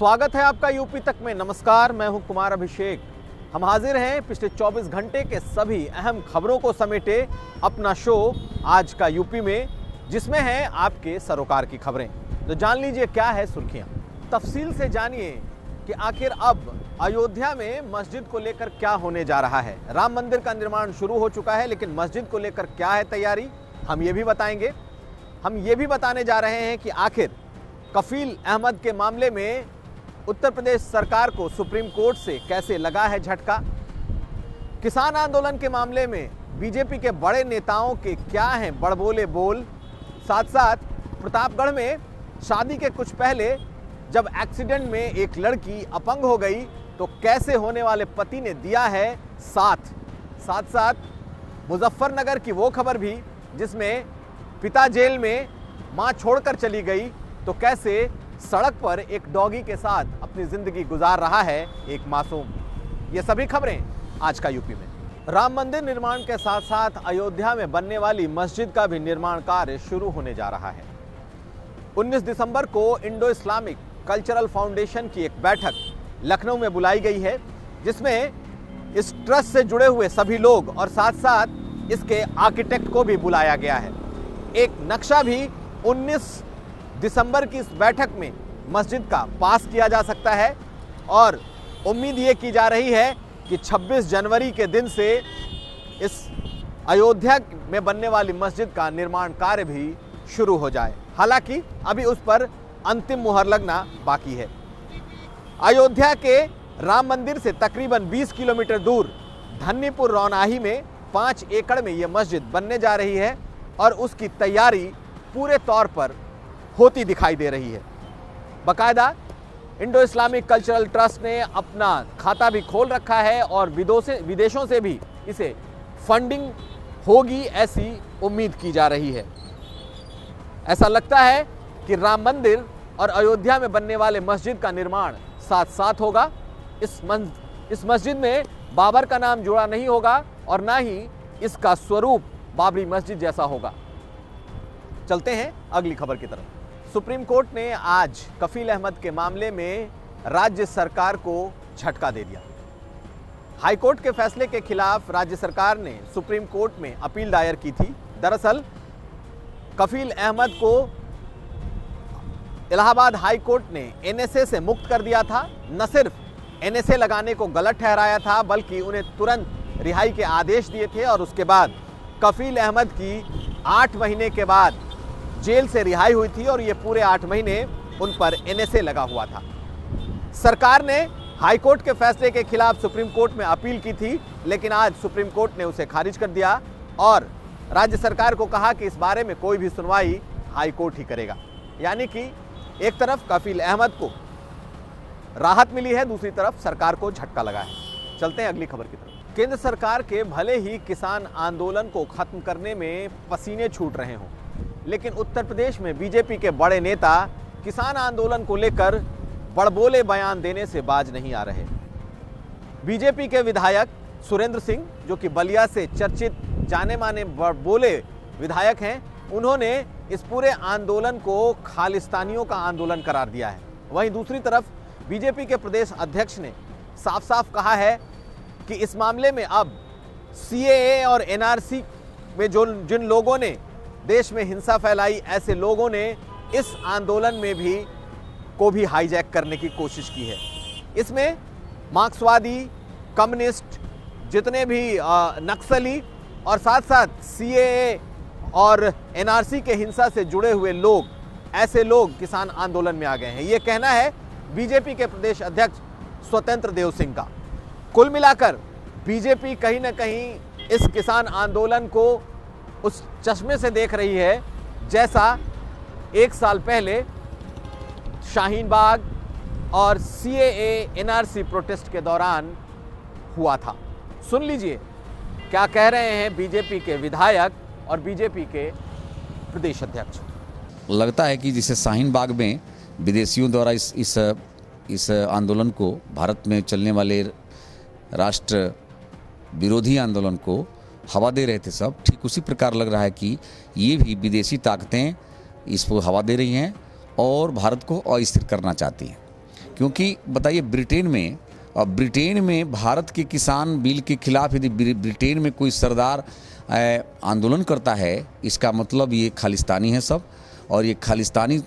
स्वागत है आपका यूपी तक में। नमस्कार, मैं हूं कुमार अभिषेक। हम हाजिर हैं पिछले 24 घंटे के सभी अहम खबरों को समेटे अपना शो आज का यूपी में, जिसमें है आपके सरोकार की खबरें। तो जान लीजिए क्या है सुर्खियां। तफसील से जानिए कि आखिर अब अयोध्या में मस्जिद को लेकर क्या होने जा रहा है। राम मंदिर का निर्माण शुरू हो चुका है, लेकिन मस्जिद को लेकर क्या है तैयारी, हम ये भी बताएंगे। हम ये भी बताने जा रहे हैं कि आखिर कफील अहमद के मामले में उत्तर प्रदेश सरकार को सुप्रीम कोर्ट से कैसे लगा है झटका। किसान आंदोलन के मामले में बीजेपी के बड़े नेताओं के क्या हैं बड़बोले बोल। साथ साथ प्रतापगढ़ में शादी के कुछ पहले जब एक्सीडेंट में एक लड़की अपंग हो गई तो कैसे होने वाले पति ने दिया है साथ। साथ साथ मुजफ्फरनगर की वो खबर भी जिसमें पिता जेल में, मां छोड़कर चली गई तो कैसे सड़क पर एक डॉगी के साथ अपनी जिंदगी गुजार रहा है एक मासूम। ये सभी खबरें आज का यूपी में। राम मंदिर निर्माण के साथ साथ अयोध्या में बनने वाली मस्जिद का भी निर्माण कार्य शुरू होने जा रहा है। 19 दिसंबर को इंडो इस्लामिक कल्चरल फाउंडेशन की एक बैठक लखनऊ में बुलाई गई है, जिसमें इस ट्रस्ट से जुड़े हुए सभी लोग और साथ साथ इसके आर्किटेक्ट को भी बुलाया गया है। एक नक्शा भी 19 दिसंबर की इस बैठक में मस्जिद का पास किया जा सकता है और उम्मीद ये की जा रही है कि 26 जनवरी के दिन से इस अयोध्या में बनने वाली मस्जिद का निर्माण कार्य भी शुरू हो जाए। हालांकि अभी उस पर अंतिम मुहर लगना बाकी है। अयोध्या के राम मंदिर से तकरीबन 20 किलोमीटर दूर धन्नीपुर रौनाही में 5 एकड़ में यह मस्जिद बनने जा रही है और उसकी तैयारी पूरे तौर पर होती दिखाई दे रही है। बाकायदा इंडो इस्लामिक कल्चरल ट्रस्ट ने अपना खाता भी खोल रखा है और विदेशों से भी इसे फंडिंग होगी ऐसी उम्मीद की जा रही है। ऐसा लगता है कि राम मंदिर और अयोध्या में बनने वाले मस्जिद का निर्माण साथ साथ होगा। इस मस्जिद में बाबर का नाम जुड़ा नहीं होगा और ना ही इसका स्वरूप बाबरी मस्जिद जैसा होगा। चलते हैं अगली खबर की तरफ। सुप्रीम कोर्ट ने आज कफील अहमद के मामले में राज्य सरकार को झटका दे दिया। हाई कोर्ट के फैसले के खिलाफ राज्य सरकार ने सुप्रीम कोर्ट में अपील दायर की थी। दरअसल कफील अहमद को इलाहाबाद हाई कोर्ट ने एनएसए से मुक्त कर दिया था। न सिर्फ एनएसए लगाने को गलत ठहराया था, बल्कि उन्हें तुरंत रिहाई के आदेश दिए थे और उसके बाद कफील अहमद की 8 महीने के बाद जेल से रिहाई हुई थी और ये पूरे 8 महीने उन पर एनएसए लगा हुआ था। सरकार ने हाईकोर्ट के फैसले के खिलाफ सुप्रीम कोर्ट में अपील की थी, लेकिन आज सुप्रीम कोर्ट ने उसे खारिज कर दिया और राज्य सरकार को कहा कि इस बारे में कोई भी सुनवाई हाईकोर्ट ही करेगा। यानी कि एक तरफ कफील अहमद को राहत मिली है, दूसरी तरफ सरकार को झटका लगा है। चलते हैं अगली खबर की तरफ। केंद्र सरकार के भले ही किसान आंदोलन को खत्म करने में पसीने छूट रहे हों, लेकिन उत्तर प्रदेश में बीजेपी के बड़े नेता किसान आंदोलन को लेकर बड़बोले बयान देने से बाज नहीं आ रहे। बीजेपी के विधायक सुरेंद्र सिंह, जो कि बलिया से चर्चित जाने माने बड़बोले विधायक हैं, उन्होंने इस पूरे आंदोलन को खालिस्तानियों का आंदोलन करार दिया है। वहीं दूसरी तरफ बीजेपी के प्रदेश अध्यक्ष ने साफ साफ कहा है कि इस मामले में अब सीएए और एनआरसी में जिन लोगों ने देश में हिंसा फैलाई, ऐसे लोगों ने इस आंदोलन में भी हाईजैक करने की कोशिश की है। इसमें मार्क्सवादी, कम्युनिस्ट, जितने भी नक्सली और साथ साथ सीएए और एनआरसी के हिंसा से जुड़े हुए लोग, ऐसे लोग किसान आंदोलन में आ गए हैं। ये कहना है बीजेपी के प्रदेश अध्यक्ष स्वतंत्र देव सिंह का। कुल मिलाकर बीजेपी कहीं ना कहीं इस किसान आंदोलन को उस चश्मे से देख रही है जैसा 1 साल पहले शाहीन बाग और सीएए एनआरसी प्रोटेस्ट के दौरान हुआ था। सुन लीजिए क्या कह रहे हैं बीजेपी के विधायक और बीजेपी के प्रदेश अध्यक्ष। लगता है कि जिसे शाहीन बाग में विदेशियों द्वारा इस आंदोलन को, भारत में चलने वाले राष्ट्र विरोधी आंदोलन को हवा दे रहे थे सब, ठीक उसी प्रकार लग रहा है कि ये भी विदेशी ताकतें इसको हवा दे रही हैं और भारत को अस्थिर करना चाहती हैं। क्योंकि बताइए ब्रिटेन में भारत के किसान बिल के खिलाफ यदि ब्रिटेन में कोई सरदार आंदोलन करता है, इसका मतलब ये खालिस्तानी है सब, और ये खालिस्तानी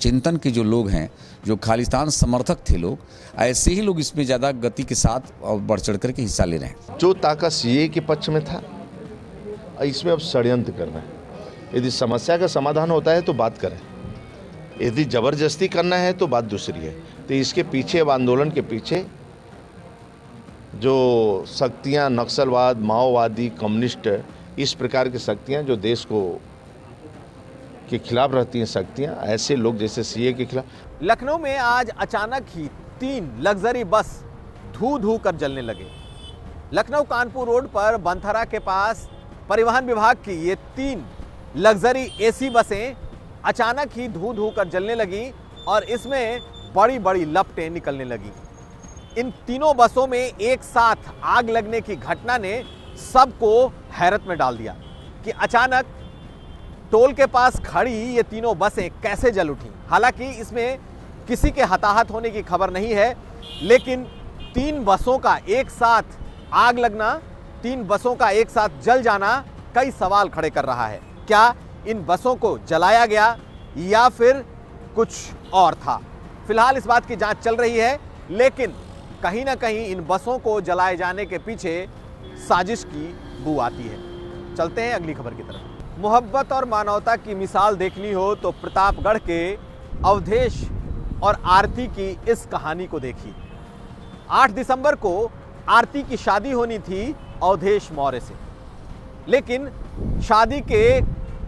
चिंतन के जो लोग हैं, जो खालिस्तान समर्थक थे लोग, ऐसे ही लोग इसमें ज़्यादा गति के साथ और बढ़ चढ़ कर के हिस्सा ले रहे हैं। जो ताकत सीए के पक्ष में था, इसमें अब षड्यंत्र करना है। यदि समस्या का समाधान होता है तो बात करें, यदि ज़बरदस्ती करना है तो बात दूसरी है। तो इसके पीछे, अब आंदोलन के पीछे जो शक्तियाँ, नक्सलवाद, माओवादी, कम्युनिस्ट, इस प्रकार की शक्तियाँ जो देश को के खिलाफ रहती हैं शक्तियाँ, ऐसे लोग जैसे सीए के खिलाफ। लखनऊ में आज अचानक ही 3 लग्जरी बस धू धू कर जलने लगे। लखनऊ कानपुर रोड पर बनथरा के पास परिवहन विभाग की ये 3 लग्जरी एसी बसें अचानक ही धू धू कर जलने लगी और इसमें बड़ी बड़ी लपटें निकलने लगी। इन तीनों बसों में एक साथ आग लगने की घटना ने सबको हैरत में डाल दिया कि अचानक टोल के पास खड़ी ये तीनों बसें कैसे जल उठी। हालांकि इसमें किसी के हताहत होने की खबर नहीं है, लेकिन 3 बसों का एक साथ आग लगना, 3 बसों का एक साथ जल जाना कई सवाल खड़े कर रहा है। क्या इन बसों को जलाया गया या फिर कुछ और था? फिलहाल इस बात की जांच चल रही है, लेकिन कहीं ना कहीं इन बसों को जलाए जाने के पीछे साजिश की बू आती है। चलते हैं अगली खबर की तरफ। मोहब्बत और मानवता की मिसाल देखनी हो तो प्रतापगढ़ के अवधेश और आरती की इस कहानी को देखिए। 8 दिसंबर को आरती की शादी होनी थी अवधेश मौर्य से, लेकिन शादी के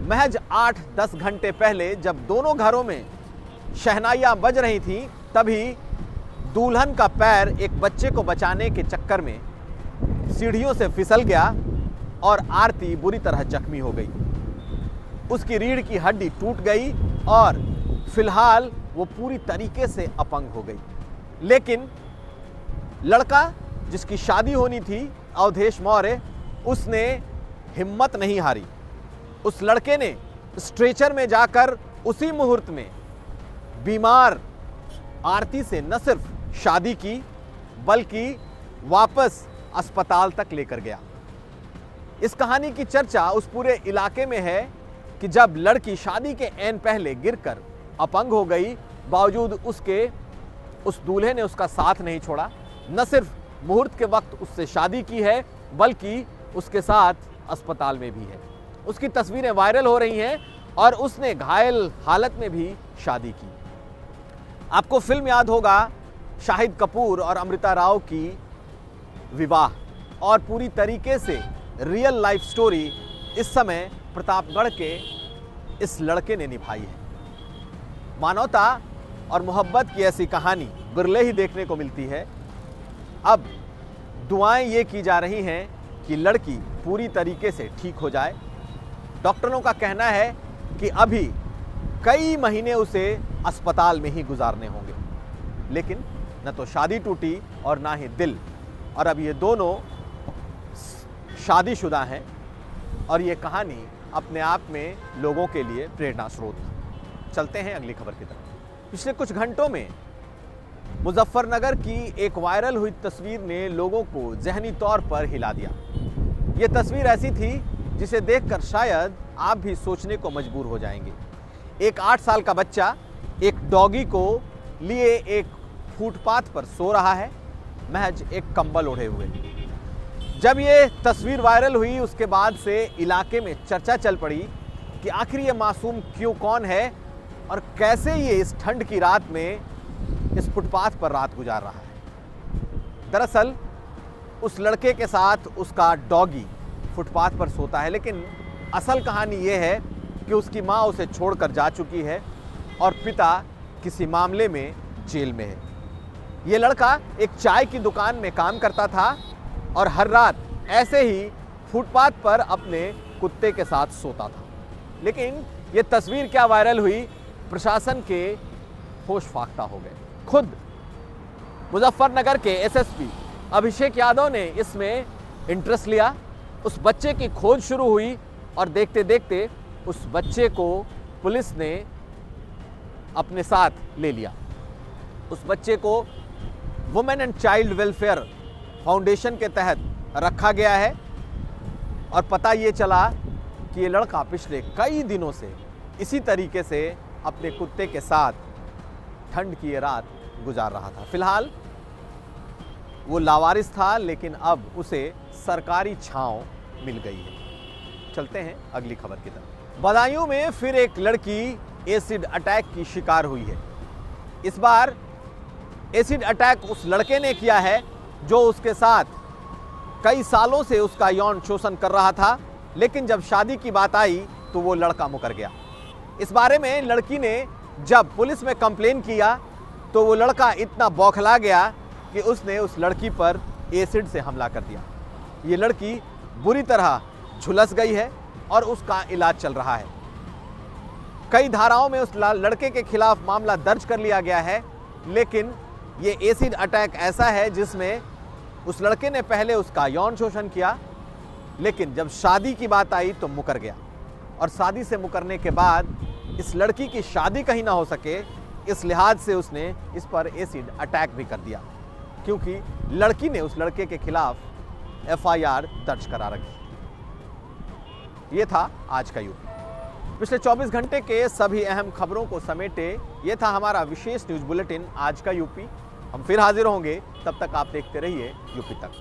महज 8-10 घंटे पहले जब दोनों घरों में शहनाइयाँ बज रही थीं, तभी दुल्हन का पैर एक बच्चे को बचाने के चक्कर में सीढ़ियों से फिसल गया और आरती बुरी तरह जख्मी हो गई। उसकी रीढ़ की हड्डी टूट गई और फिलहाल वो पूरी तरीके से अपंग हो गई। लेकिन लड़का जिसकी शादी होनी थी अवधेश मौर्य, उसने हिम्मत नहीं हारी। उस लड़के ने स्ट्रेचर में जाकर उसी मुहूर्त में बीमार आरती से न सिर्फ शादी की बल्कि वापस अस्पताल तक लेकर गया। इस कहानी की चर्चा उस पूरे इलाके में है कि जब लड़की शादी के ऐन पहले गिरकर अपंग हो गई, बावजूद उसके उस दूल्हे ने उसका साथ नहीं छोड़ा। न सिर्फ मुहूर्त के वक्त उससे शादी की है बल्कि उसके साथ अस्पताल में भी है। उसकी तस्वीरें वायरल हो रही हैं और उसने घायल हालत में भी शादी की। आपको फिल्म याद होगा शाहिद कपूर और अमृता राव की विवाह, और पूरी तरीके से रियल लाइफ स्टोरी इस समय प्रतापगढ़ के इस लड़के ने निभाई है। मानवता और मोहब्बत की ऐसी कहानी बिरले ही देखने को मिलती है। अब दुआएं ये की जा रही हैं कि लड़की पूरी तरीके से ठीक हो जाए। डॉक्टरों का कहना है कि अभी कई महीने उसे अस्पताल में ही गुजारने होंगे, लेकिन न तो शादी टूटी और ना ही दिल। और अब ये दोनों शादीशुदा हैं और ये कहानी अपने आप में लोगों के लिए प्रेरणा स्रोत। चलते हैं अगली खबर की तरफ। पिछले कुछ घंटों में मुजफ्फरनगर की एक वायरल हुई तस्वीर ने लोगों को जहनी तौर पर हिला दिया। ये तस्वीर ऐसी थी जिसे देखकर शायद आप भी सोचने को मजबूर हो जाएंगे। एक 8 साल का बच्चा एक डॉगी को लिए एक फुटपाथ पर सो रहा है, महज एक कंबल ओढ़े हुए। जब ये तस्वीर वायरल हुई उसके बाद से इलाके में चर्चा चल पड़ी कि आखिर ये मासूम कौन है और कैसे ये इस ठंड की रात में इस फुटपाथ पर रात गुजार रहा है। दरअसल उस लड़के के साथ उसका डॉगी फुटपाथ पर सोता है, लेकिन असल कहानी ये है कि उसकी माँ उसे छोड़कर जा चुकी है और पिता किसी मामले में जेल में है। ये लड़का एक चाय की दुकान में काम करता था और हर रात ऐसे ही फुटपाथ पर अपने कुत्ते के साथ सोता था। लेकिन ये तस्वीर क्या वायरल हुई, प्रशासन के होश फाख्ता हो गए। खुद मुजफ्फरनगर के एसएसपी अभिषेक यादव ने इसमें इंटरेस्ट लिया। उस बच्चे की खोज शुरू हुई और देखते देखते उस बच्चे को पुलिस ने अपने साथ ले लिया। उस बच्चे को women and child welfare foundation के तहत रखा गया है और पता ये चला कि ये लड़का पिछले कई दिनों से इसी तरीके से अपने कुत्ते के साथ ठंड की ये रात गुजार रहा था। फिलहाल वो लावारिस था, लेकिन अब उसे सरकारी छांव मिल गई है। चलते हैं अगली खबर की तरफ। बदायूं में फिर एक लड़की एसिड अटैक की शिकार हुई है। इस बार एसिड अटैक उस लड़के ने किया है जो उसके साथ कई सालों से उसका यौन शोषण कर रहा था, लेकिन जब शादी की बात आई तो वो लड़का मुकर गया। इस बारे में लड़की ने जब पुलिस में कंप्लेन किया तो वो लड़का इतना बौखला गया कि उसने उस लड़की पर एसिड से हमला कर दिया। ये लड़की बुरी तरह झुलस गई है और उसका इलाज चल रहा है। कई धाराओं में उस लड़के के खिलाफ मामला दर्ज कर लिया गया है, लेकिन ये एसिड अटैक ऐसा है जिसमें उस लड़के ने पहले उसका यौन शोषण किया, लेकिन जब शादी की बात आई तो मुकर गया। और शादी से मुकरने के बाद इस लड़की की शादी कहीं ना हो सके, इस लिहाज से उसने इस पर एसिड अटैक भी कर दिया, क्योंकि लड़की ने उस लड़के के खिलाफ FIR दर्ज करा रखी। ये था आज का यूपी। पिछले 24 घंटे के सभी अहम खबरों को समेटे ये था हमारा विशेष न्यूज बुलेटिन आज का यूपी। हम फिर हाजिर होंगे, तब तक आप देखते रहिए यूपी तक।